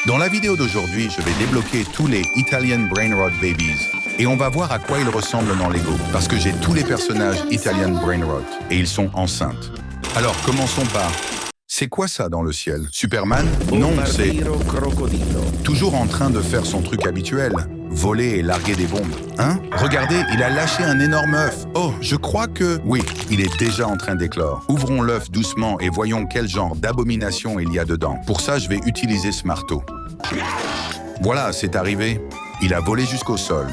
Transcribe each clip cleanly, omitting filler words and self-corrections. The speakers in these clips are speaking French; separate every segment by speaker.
Speaker 1: Dans la vidéo d'aujourd'hui, je vais débloquer tous les Italian Brainrot Babies et on va voir à quoi ils ressemblent dans Lego parce que j'ai tous les personnages Italian Brainrot et ils sont enceintes. Alors commençons par... C'est quoi ça dans le ciel? Superman? Non, c'est... Toujours en train de faire son truc habituel. Voler et larguer des bombes. Hein? Regardez, il a lâché un énorme œuf. Oh, je crois que... Oui, il est déjà en train d'éclore. Ouvrons l'œuf doucement et voyons quel genre d'abomination il y a dedans. Pour ça, je vais utiliser ce marteau. Voilà, c'est arrivé. Il a volé jusqu'au sol.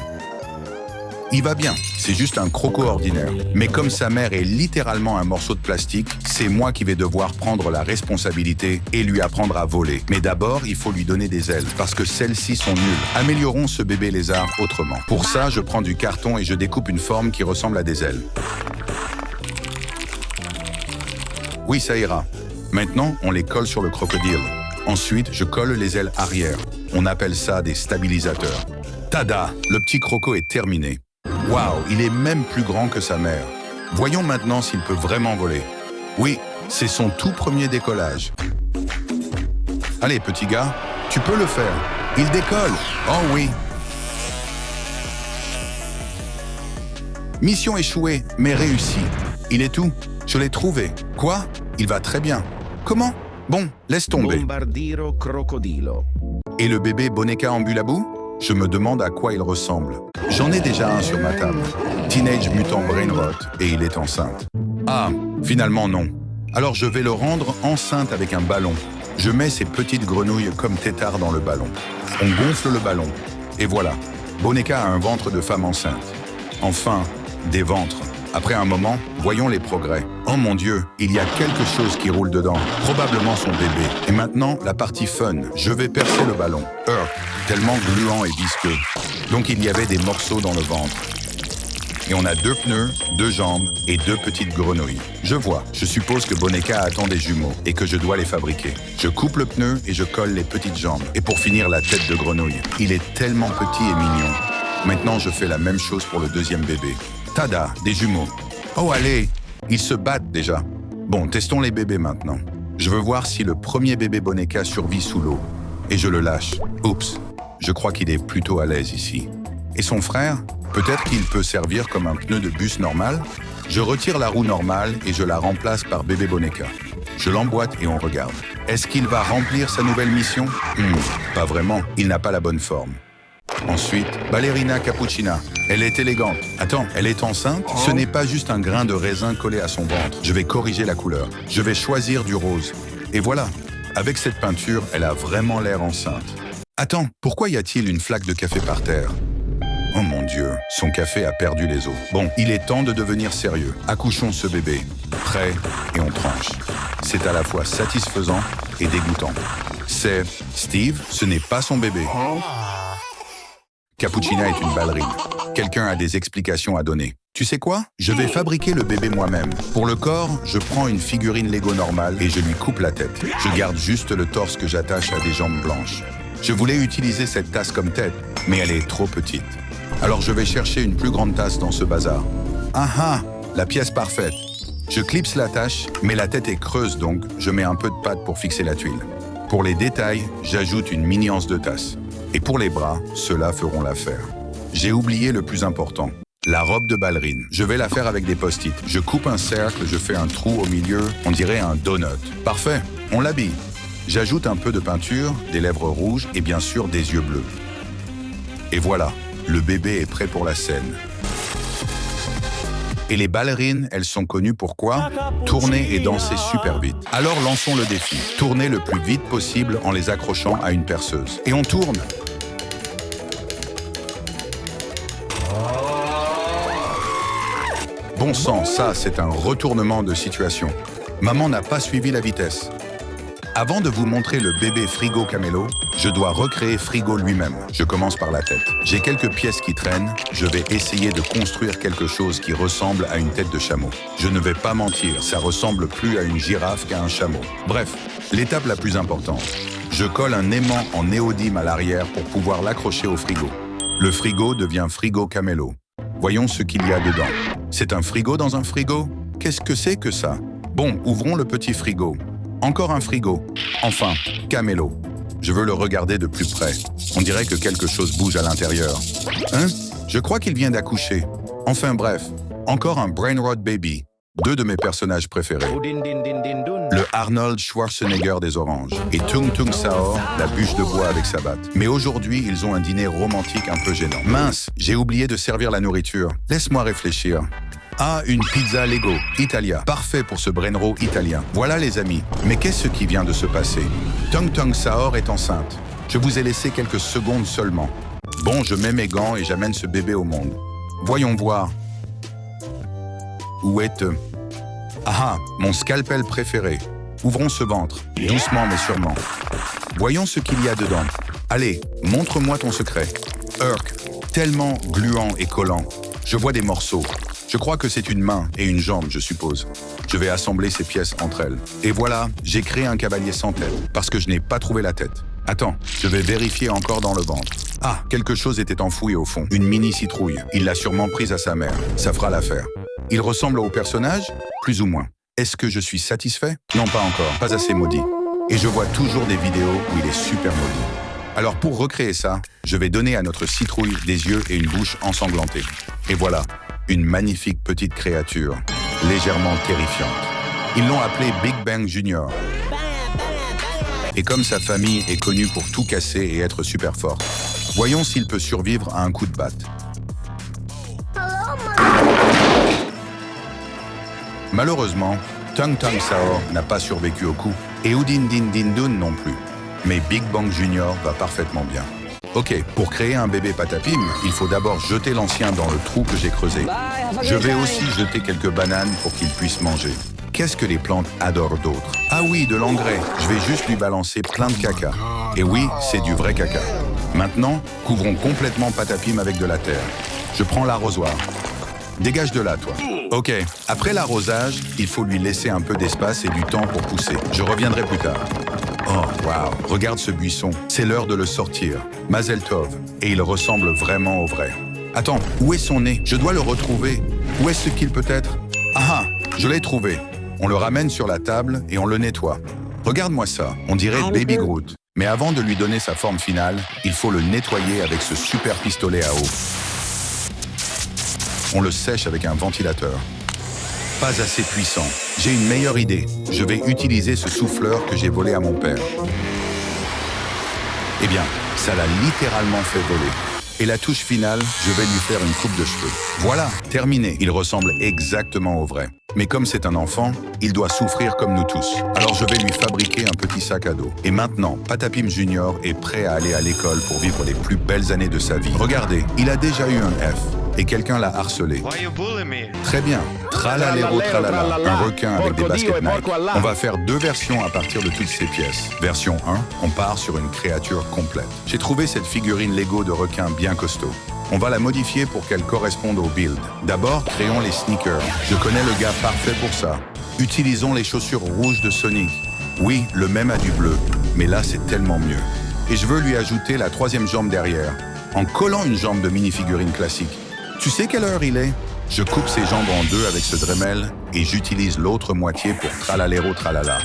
Speaker 1: Il va bien, c'est juste un croco ordinaire. Mais comme sa mère est littéralement un morceau de plastique, c'est moi qui vais devoir prendre la responsabilité et lui apprendre à voler. Mais d'abord, il faut lui donner des ailes, parce que celles-ci sont nulles. Améliorons ce bébé lézard autrement. Pour ça, je prends du carton et je découpe une forme qui ressemble à des ailes. Oui, ça ira. Maintenant, on les colle sur le crocodile. Ensuite, je colle les ailes arrière. On appelle ça des stabilisateurs. Tada! Le petit croco est terminé. Waouh, il est même plus grand que sa mère. Voyons maintenant s'il peut vraiment voler. Oui, c'est son tout premier décollage. Allez, petit gars, tu peux le faire. Il décolle. Oh oui. Mission échouée, mais réussie. Il est où? Je l'ai trouvé. Quoi? Il va très bien. Comment? Bon, laisse tomber.
Speaker 2: Bombardiro crocodilo.
Speaker 1: Et le bébé Boneka Ambulabou? Je me demande à quoi il ressemble. J'en ai déjà un sur ma table. Teenage Mutant Brainrot, et il est enceinte. Ah, finalement non. Alors je vais le rendre enceinte avec un ballon. Je mets ces petites grenouilles comme têtards dans le ballon. On gonfle le ballon. Et voilà, Boneka a un ventre de femme enceinte. Enfin, des ventres. Après un moment, voyons les progrès. Oh mon Dieu, il y a quelque chose qui roule dedans. Probablement son bébé. Et maintenant, la partie fun. Je vais percer le ballon. Tellement gluant et visqueux. Donc il y avait des morceaux dans le ventre. Et on a 2 pneus, 2 jambes et 2 petites grenouilles. Je vois, je suppose que Boneka attend des jumeaux et que je dois les fabriquer. Je coupe le pneu et je colle les petites jambes. Et pour finir, la tête de grenouille. Il est tellement petit et mignon. Maintenant, je fais la même chose pour le deuxième bébé. Tada, des jumeaux. Oh allez, ils se battent déjà. Bon, testons les bébés maintenant. Je veux voir si le premier bébé Boneka survit sous l'eau. Et je le lâche. Oups, je crois qu'il est plutôt à l'aise ici. Et son frère? Peut-être qu'il peut servir comme un pneu de bus normal? Je retire la roue normale et je la remplace par bébé Boneka. Je l'emboîte et on regarde. Est-ce qu'il va remplir sa nouvelle mission? Pas vraiment, il n'a pas la bonne forme. Ensuite, Ballerina Cappuccina. Elle est élégante. Attends, elle est enceinte? Ce n'est pas juste un grain de raisin collé à son ventre. Je vais corriger la couleur. Je vais choisir du rose. Et voilà, avec cette peinture, elle a vraiment l'air enceinte. Attends, pourquoi y a-t-il une flaque de café par terre? Oh mon Dieu, son café a perdu les os. Bon, il est temps de devenir sérieux. Accouchons ce bébé. Prêt, et on tranche. C'est à la fois satisfaisant et dégoûtant. C'est... Steve, ce n'est pas son bébé. Cappuccina est une ballerine. Quelqu'un a des explications à donner. Tu sais quoi? Je vais fabriquer le bébé moi-même. Pour le corps, je prends une figurine Lego normale et je lui coupe la tête. Je garde juste le torse que j'attache à des jambes blanches. Je voulais utiliser cette tasse comme tête, mais elle est trop petite. Alors je vais chercher une plus grande tasse dans ce bazar. Ah ah, la pièce parfaite. Je clipse la tâche, mais la tête est creuse donc je mets un peu de pâte pour fixer la tuile. Pour les détails, j'ajoute une mini anse de tasse. Et pour les bras, ceux-là feront l'affaire. J'ai oublié le plus important, la robe de ballerine. Je vais la faire avec des post-it. Je coupe un cercle, je fais un trou au milieu, on dirait un donut. Parfait, on l'habille. J'ajoute un peu de peinture, des lèvres rouges et bien sûr des yeux bleus. Et voilà, le bébé est prêt pour la scène. Et les ballerines, elles sont connues pour quoi? Tourner et danser super vite. Alors lançons le défi. Tourner le plus vite possible en les accrochant à une perceuse. Et on tourne. Bon sang, ça, c'est un retournement de situation. Maman n'a pas suivi la vitesse. Avant de vous montrer le bébé Frigo Camélo, je dois recréer Frigo lui-même. Je commence par la tête. J'ai quelques pièces qui traînent. Je vais essayer de construire quelque chose qui ressemble à une tête de chameau. Je ne vais pas mentir, ça ressemble plus à une girafe qu'à un chameau. Bref, l'étape la plus importante. Je colle un aimant en néodyme à l'arrière pour pouvoir l'accrocher au frigo. Le frigo devient Frigo Camélo. Voyons ce qu'il y a dedans. C'est un frigo dans un frigo? Qu'est-ce que c'est que ça? Bon, ouvrons le petit frigo. Encore un frigo. Enfin, Camélo. Je veux le regarder de plus près. On dirait que quelque chose bouge à l'intérieur. Hein? Je crois qu'il vient d'accoucher. Enfin bref, encore un Brainrot Baby. Deux de mes personnages préférés. Le Arnold Schwarzenegger des oranges et Tung Tung Saor, la bûche de bois avec sa batte. Mais aujourd'hui, ils ont un dîner romantique un peu gênant. Mince, j'ai oublié de servir la nourriture. Laisse-moi réfléchir. Ah, une pizza Lego, Italia. Parfait pour ce Brainrot italien. Voilà les amis. Mais qu'est-ce qui vient de se passer? Tung Tung Saor est enceinte. Je vous ai laissé quelques secondes seulement. Bon, je mets mes gants et j'amène ce bébé au monde. Voyons voir. Où est... Ah, mon scalpel préféré. Ouvrons ce ventre, doucement mais sûrement. Voyons ce qu'il y a dedans. Allez, montre-moi ton secret. Urk, tellement gluant et collant. Je vois des morceaux. Je crois que c'est une main et une jambe, je suppose. Je vais assembler ces pièces entre elles. Et voilà, j'ai créé un cavalier sans tête, parce que je n'ai pas trouvé la tête. Attends, je vais vérifier encore dans le ventre. Ah, quelque chose était enfoui au fond. Une mini citrouille. Il l'a sûrement prise à sa mère. Ça fera l'affaire. Il ressemble au personnage, plus ou moins. Est-ce que je suis satisfait? Non, pas encore. Pas assez maudit. Et je vois toujours des vidéos où il est super maudit. Alors pour recréer ça, je vais donner à notre citrouille des yeux et une bouche ensanglantée. Et voilà, une magnifique petite créature, légèrement terrifiante. Ils l'ont appelé Big Bang Junior. Et comme sa famille est connue pour tout casser et être super forte, voyons s'il peut survivre à un coup de batte. Malheureusement, Tung Tung Saor n'a pas survécu au coup, et Udin Din Din Dun non plus. Mais Big Bang Junior va parfaitement bien. Ok, pour créer un bébé Patapim, il faut d'abord jeter l'ancien dans le trou que j'ai creusé. Je vais aussi jeter quelques bananes pour qu'il puisse manger. Qu'est-ce que les plantes adorent d'autre? Ah oui, de l'engrais. Je vais juste lui balancer plein de caca. Et oui, c'est du vrai caca. Maintenant, couvrons complètement Patapim avec de la terre. Je prends l'arrosoir. Dégage de là, toi. Ok, après l'arrosage, il faut lui laisser un peu d'espace et du temps pour pousser. Je reviendrai plus tard. Oh, waouh, regarde ce buisson. C'est l'heure de le sortir. Mazel Tov. Et il ressemble vraiment au vrai. Attends, où est son nez? Je dois le retrouver. Où est-ce qu'il peut être? Ah, je l'ai trouvé. On le ramène sur la table et on le nettoie. Regarde-moi ça, on dirait Baby Groot. Mais avant de lui donner sa forme finale, il faut le nettoyer avec ce super pistolet à eau. On le sèche avec un ventilateur. Pas assez puissant. J'ai une meilleure idée. Je vais utiliser ce souffleur que j'ai volé à mon père. Eh bien, ça l'a littéralement fait voler. Et la touche finale, je vais lui faire une coupe de cheveux. Voilà, terminé. Il ressemble exactement au vrai. Mais comme c'est un enfant, il doit souffrir comme nous tous. Alors je vais lui fabriquer un petit sac à dos. Et maintenant, Patapim Junior est prêt à aller à l'école pour vivre les plus belles années de sa vie. Regardez, il a déjà eu un F. Et quelqu'un l'a harcelé. Très bien. Tralalero tralala, un requin avec des baskets Nike. On va faire 2 versions à partir de toutes ces pièces. Version 1, on part sur une créature complète. J'ai trouvé cette figurine Lego de requin bien costaud. On va la modifier pour qu'elle corresponde au build. D'abord, créons les sneakers. Je connais le gars parfait pour ça. Utilisons les chaussures rouges de Sonic. Oui, le même a du bleu, mais là c'est tellement mieux. Et je veux lui ajouter la 3e jambe derrière, en collant une jambe de mini-figurine classique. Tu sais quelle heure il est? Je coupe ses jambes en 2 avec ce Dremel et j'utilise l'autre moitié pour tralalero tralala.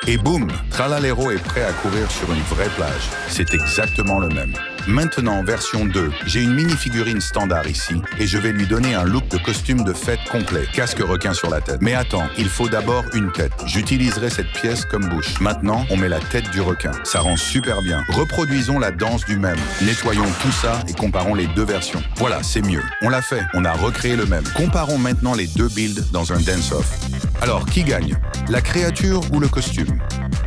Speaker 1: Et boum, Tralalero est prêt à courir sur une vraie plage. C'est exactement le même. Maintenant, version 2, j'ai une mini-figurine standard ici et je vais lui donner un look de costume de fête complet, casque requin sur la tête. Mais attends, il faut d'abord une tête. J'utiliserai cette pièce comme bouche. Maintenant, on met la tête du requin. Ça rend super bien. Reproduisons la danse du même. Nettoyons tout ça et comparons les 2 versions. Voilà, c'est mieux. On l'a fait. On a recréé le même. Comparons maintenant les 2 builds dans un dance-off. Alors, qui gagne? La créature ou le costume?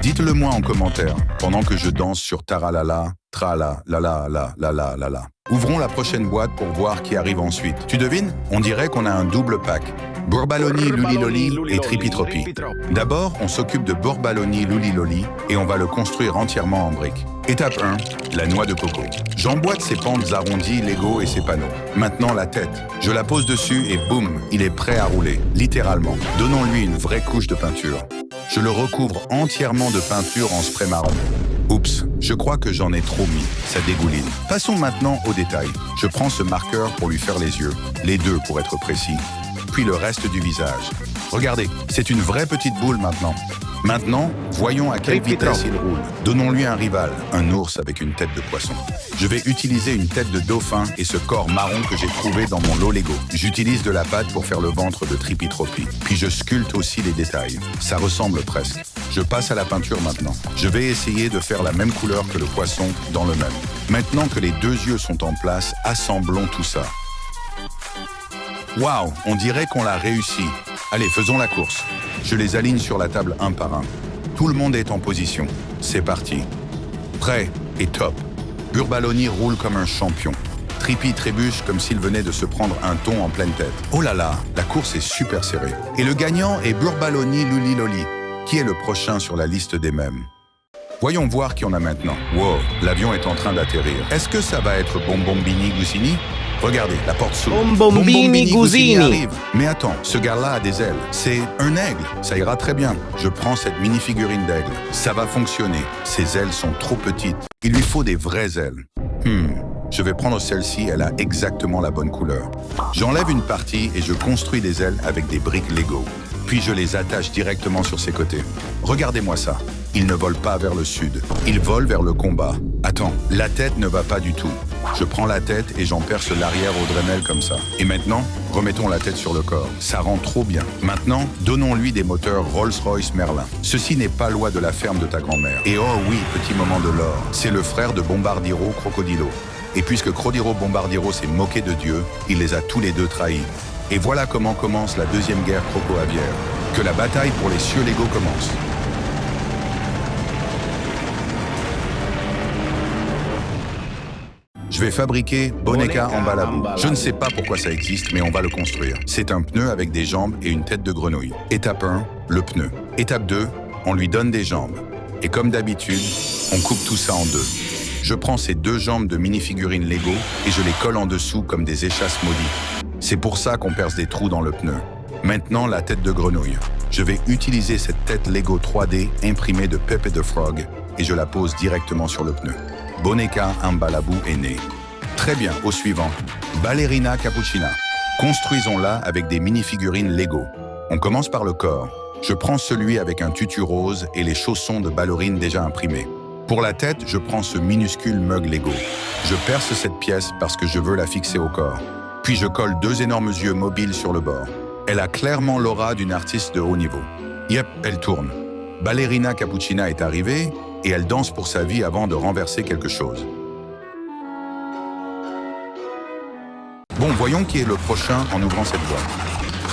Speaker 1: Dites-le moi en commentaire, pendant que je danse sur Taralala, Trala, la la la la la la la. Ouvrons la prochaine boîte pour voir qui arrive ensuite. Tu devines? On dirait qu'on a un double pack. Bourbaloni, Luliloli et Tripitropi. D'abord, on s'occupe de Bourbaloni, Luliloli et on va le construire entièrement en briques. Étape 1, la noix de coco. J'emboîte ses pentes arrondies, Lego et ses panneaux. Maintenant la tête. Je la pose dessus et boum, il est prêt à rouler, littéralement. Donnons-lui une vraie couche de peinture. Je le recouvre entièrement de peinture en spray marron. Oups, je crois que j'en ai trop mis, ça dégouline. Passons maintenant aux détails. Je prends ce marqueur pour lui faire les yeux, les 2 pour être précis, puis le reste du visage. Regardez, c'est une vraie petite boule maintenant. Maintenant, voyons à quelle
Speaker 2: Tripitro.
Speaker 1: vitesse il roule. Donnons-lui un rival, un ours avec une tête de poisson. Je vais utiliser une tête de dauphin et ce corps marron que j'ai trouvé dans mon lot Lego. J'utilise de la pâte pour faire le ventre de Tripitropy. Puis je sculpte aussi les détails. Ça ressemble presque. Je passe à la peinture maintenant. Je vais essayer de faire la même couleur que le poisson dans le même. Maintenant que les deux yeux sont en place, assemblons tout ça. Waouh, on dirait qu'on l'a réussi. Allez, faisons la course. Je les aligne sur la table un par un. Tout le monde est en position. C'est parti. Prêt et top. Burbaloni roule comme un champion. Trippy trébuche comme s'il venait de se prendre un thon en pleine tête. Oh là là, la course est super serrée. Et le gagnant est Burbaloni Luliloli, qui est le prochain sur la liste des mêmes. Voyons voir qui on a maintenant. Wow, l'avion est en train d'atterrir. Est-ce que ça va être Bombombini Gusini? Regardez, la porte s'ouvre.
Speaker 2: Bombombini Gusini
Speaker 1: arrive. Mais attends, ce gars-là a des ailes. C'est un aigle. Ça ira très bien. Je prends cette mini-figurine d'aigle. Ça va fonctionner. Ses ailes sont trop petites. Il lui faut des vraies ailes. Je vais prendre celle-ci, elle a exactement la bonne couleur. J'enlève une partie et je construis des ailes avec des briques Lego. Puis je les attache directement sur ses côtés. Regardez-moi ça. Il ne vole pas vers le sud. Il vole vers le combat. Attends, la tête ne va pas du tout. Je prends la tête et j'en perce l'arrière au Dremel comme ça. Et maintenant, remettons la tête sur le corps. Ça rend trop bien. Maintenant, donnons-lui des moteurs Rolls-Royce Merlin. Ceci n'est pas loin de la ferme de ta grand-mère. Et oh oui, petit moment de l'or. C'est le frère de Bombardiro Crocodilo. Et puisque Crodiro Bombardiro s'est moqué de Dieu, il les a tous les deux trahis. Et voilà comment commence la deuxième guerre croco-aviaire. Que la bataille pour les cieux légaux commence. Je vais fabriquer Boneka Ambalabou. Je ne sais pas pourquoi ça existe, mais on va le construire. C'est un pneu avec des jambes et une tête de grenouille. Étape 1, le pneu. Étape 2, on lui donne des jambes. Et comme d'habitude, on coupe tout ça en deux. Je prends ces deux jambes de mini-figurines Lego et je les colle en dessous comme des échasses maudites. C'est pour ça qu'on perce des trous dans le pneu. Maintenant, la tête de grenouille. Je vais utiliser cette tête Lego 3D imprimée de Pepe the Frog et je la pose directement sur le pneu. Boneka Ambalabou est né. Très bien, au suivant. Ballerina Cappuccina. Construisons-la avec des mini-figurines Lego. On commence par le corps. Je prends celui avec un tutu rose et les chaussons de ballerine déjà imprimés. Pour la tête, je prends ce minuscule mug Lego. Je perce cette pièce parce que je veux la fixer au corps. Puis je colle deux énormes yeux mobiles sur le bord. Elle a clairement l'aura d'une artiste de haut niveau. Yep, elle tourne. Ballerina Cappuccina est arrivée et elle danse pour sa vie avant de renverser quelque chose. Bon, voyons qui est le prochain en ouvrant cette boîte.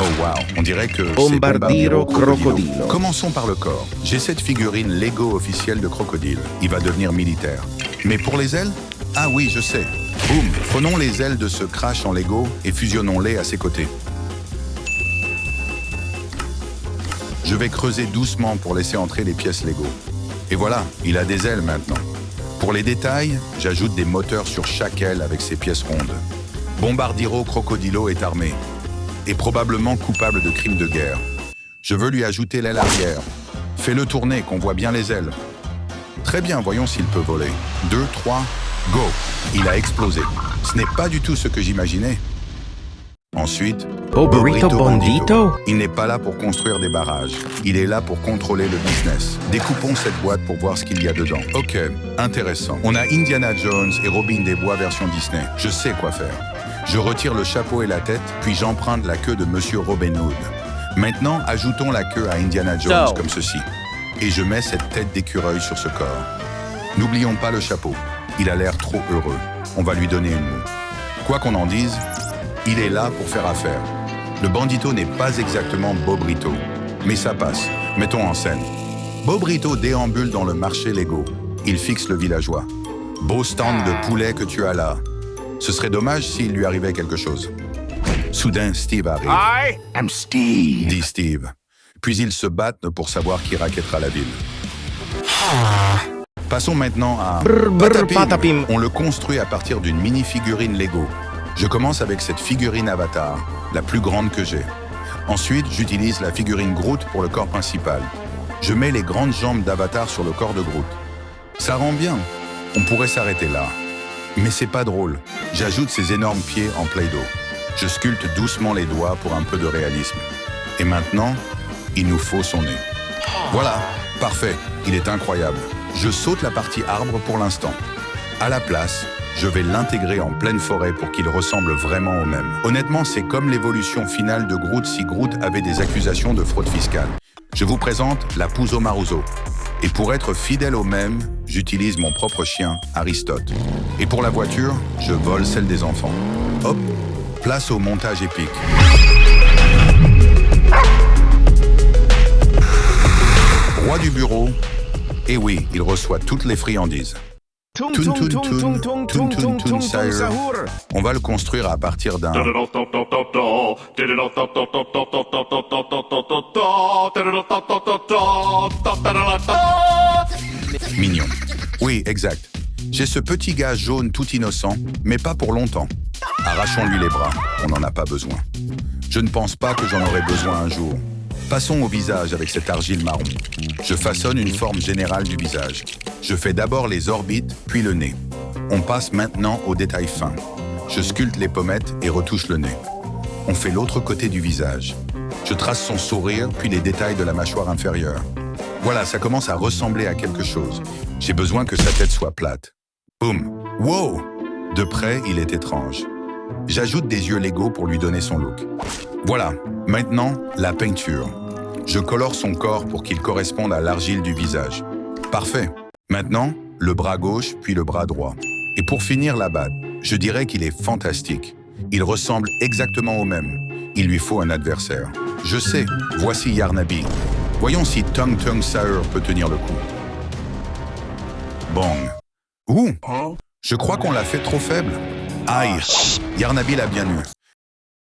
Speaker 1: Oh wow, on dirait que c'est
Speaker 2: Bombardiro Crocodilo.
Speaker 1: Commençons par le corps. J'ai cette figurine Lego officielle de crocodile. Il va devenir militaire. Mais pour les ailes? Ah oui, je sais. Boum, prenons les ailes de ce crash en Lego et fusionnons-les à ses côtés. Je vais creuser doucement pour laisser entrer les pièces Lego. Et voilà, il a des ailes maintenant. Pour les détails, j'ajoute des moteurs sur chaque aile avec ses pièces rondes. Bombardiro Crocodilo est armé et probablement coupable de crimes de guerre. Je veux lui ajouter l'aile arrière. Fais-le tourner, qu'on voit bien les ailes. Très bien, voyons s'il peut voler. 2, 3, go! Il a explosé. Ce n'est pas du tout ce que j'imaginais. Ensuite,
Speaker 2: Bobrito Bondito.
Speaker 1: Il n'est pas là pour construire des barrages. Il est là pour contrôler le business. Découpons cette boîte pour voir ce qu'il y a dedans. Ok, intéressant. On a Indiana Jones et Robin des Bois version Disney. Je sais quoi faire. Je retire le chapeau et la tête, puis j'emprunte la queue de Monsieur Robin Hood. Maintenant, ajoutons la queue à Indiana Jones comme ceci. Et je mets cette tête d'écureuil sur ce corps. N'oublions pas le chapeau. Il a l'air trop heureux. On va lui donner une moue. Quoi qu'on en dise, il est là pour faire affaire. Le bandito n'est pas exactement Bobrito, mais ça passe. Mettons en scène. Bobrito déambule dans le marché Lego. Il fixe le villageois. Beau stand de poulet que tu as là. Ce serait dommage s'il lui arrivait quelque chose. Soudain, Steve arrive.
Speaker 3: I am Steve.
Speaker 1: Dit Steve. Puis ils se battent pour savoir qui raquettera la ville. Passons maintenant à
Speaker 2: Patapim.
Speaker 1: On le construit à partir d'une mini-figurine Lego. Je commence avec cette figurine Avatar, la plus grande que j'ai. Ensuite, j'utilise la figurine Groot pour le corps principal. Je mets les grandes jambes d'Avatar sur le corps de Groot. Ça rend bien. On pourrait s'arrêter là. Mais c'est pas drôle. J'ajoute ces énormes pieds en Play-Doh. Je sculpte doucement les doigts pour un peu de réalisme. Et maintenant, il nous faut son nez. Voilà, parfait, il est incroyable. Je saute la partie arbre pour l'instant. À la place, je vais l'intégrer en pleine forêt pour qu'il ressemble vraiment au même. Honnêtement, c'est comme l'évolution finale de Groot si Groot avait des accusations de fraude fiscale. Je vous présente la Puzo Maruzo. Et pour être fidèle au même, j'utilise mon propre chien, Aristote. Et pour la voiture, je vole celle des enfants. Hop, place au montage épique. Roi du bureau, et oui, il reçoit toutes les friandises.
Speaker 2: Tung
Speaker 1: Tun,
Speaker 2: tung
Speaker 1: tun,
Speaker 2: tung tung tung tung tung tung
Speaker 1: sire.
Speaker 2: sahur.
Speaker 1: On va le construire à partir d'un... Mignon. Oui, exact. J'ai ce petit gars jaune tout innocent, mais pas pour longtemps. Arrachons-lui les bras, on n'en a pas besoin. Je ne pense pas que j'en aurai besoin un jour. Passons au visage avec cette argile marron. Je façonne une forme générale du visage. Je fais d'abord les orbites, puis le nez. On passe maintenant aux détails fins. Je sculpte les pommettes et retouche le nez. On fait l'autre côté du visage. Je trace son sourire, puis les détails de la mâchoire inférieure. Voilà, ça commence à ressembler à quelque chose. J'ai besoin que sa tête soit plate. Boum! Wow! De près, il est étrange. J'ajoute des yeux Lego pour lui donner son look. Voilà, maintenant, la peinture. Je colore son corps pour qu'il corresponde à l'argile du visage. Parfait. Maintenant, le bras gauche, puis le bras droit. Et pour finir la batte, je dirais qu'il est fantastique. Il ressemble exactement au même. Il lui faut un adversaire. Je sais, voici Yarnabi. Voyons si Tung Tung Sahur peut tenir le coup. Bang. Ouh! Je crois qu'on l'a fait trop faible. Aïe! Yarnabi l'a bien eu.